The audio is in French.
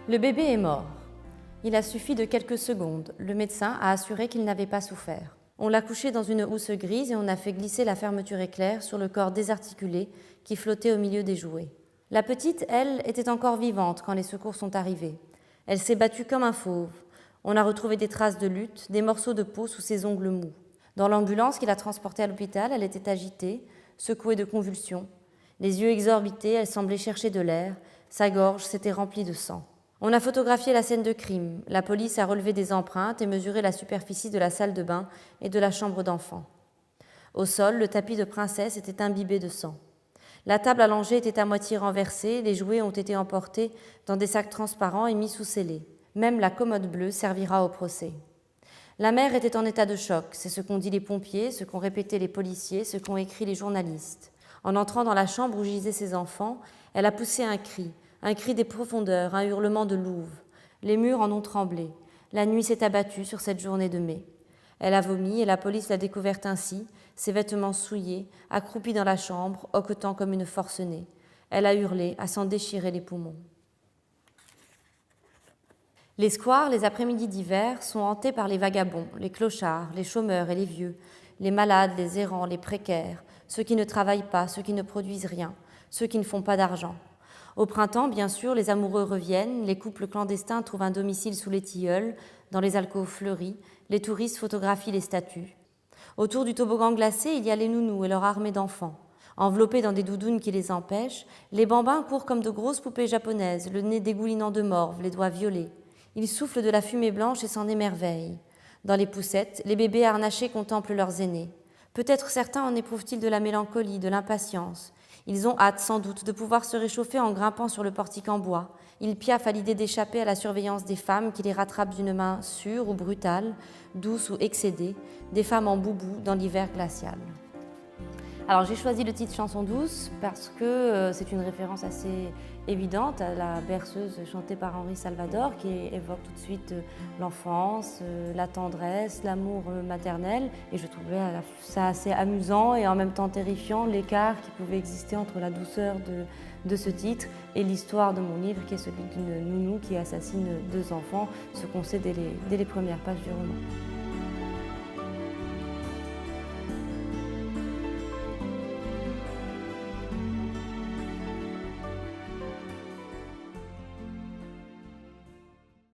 Le bébé est mort. Il a suffi de quelques secondes. Le médecin a assuré qu'il n'avait pas souffert. On l'a couché dans une housse grise et on a fait glisser la fermeture éclair sur le corps désarticulé qui flottait au milieu des jouets. La petite, elle, était encore vivante quand les secours sont arrivés. Elle s'est battue comme un fauve. On a retrouvé des traces de lutte, des morceaux de peau sous ses ongles mous. Dans l'ambulance qui l'a transportée à l'hôpital, elle était agitée, secouée de convulsions. Les yeux exorbités, elle semblait chercher de l'air. Sa gorge s'était remplie de sang. On a photographié la scène de crime. La police a relevé des empreintes et mesuré la superficie de la salle de bain et de la chambre d'enfant. Au sol, le tapis de princesse était imbibé de sang. La table allongée était à moitié renversée, les jouets ont été emportés dans des sacs transparents et mis sous scellés. Même la commode bleue servira au procès. La mère était en état de choc, c'est ce qu'ont dit les pompiers, ce qu'ont répété les policiers, ce qu'ont écrit les journalistes. En entrant dans la chambre où gisaient ses enfants, elle a poussé un cri des profondeurs, un hurlement de louve. Les murs en ont tremblé. La nuit s'est abattue sur cette journée de mai. Elle a vomi et la police l'a découverte ainsi, ses vêtements souillés, accroupie dans la chambre, hoquetant comme une forcenée. Elle a hurlé, à s'en déchirer les poumons. Les squares, les après-midi d'hiver, sont hantés par les vagabonds, les clochards, les chômeurs et les vieux, les malades, les errants, les précaires, ceux qui ne travaillent pas, ceux qui ne produisent rien, ceux qui ne font pas d'argent. Au printemps, bien sûr, les amoureux reviennent, les couples clandestins trouvent un domicile sous les tilleuls, dans les alcôves fleuries, les touristes photographient les statues. Autour du toboggan glacé, il y a les nounous et leur armée d'enfants. Enveloppés dans des doudounes qui les empêchent, les bambins courent comme de grosses poupées japonaises, le nez dégoulinant de morve, les doigts violets. Ils soufflent de la fumée blanche et s'en émerveillent. Dans les poussettes, les bébés harnachés contemplent leurs aînés. Peut-être certains en éprouvent-ils de la mélancolie, de l'impatience. Ils ont hâte, sans doute, de pouvoir se réchauffer en grimpant sur le portique en bois. Ils piaffent à l'idée d'échapper à la surveillance des femmes qui les rattrapent d'une main sûre ou brutale, douce ou excédée, des femmes en boubou dans l'hiver glacial. Alors j'ai choisi le titre Chanson douce parce que c'est une référence assez évidente à la berceuse chantée par Henri Salvador qui évoque tout de suite l'enfance, la tendresse, l'amour maternel. Et je trouvais ça assez amusant et en même temps terrifiant l'écart qui pouvait exister entre la douceur de ce titre et l'histoire de mon livre qui est celui d'une nounou qui assassine deux enfants, ce qu'on sait dès les premières pages du roman.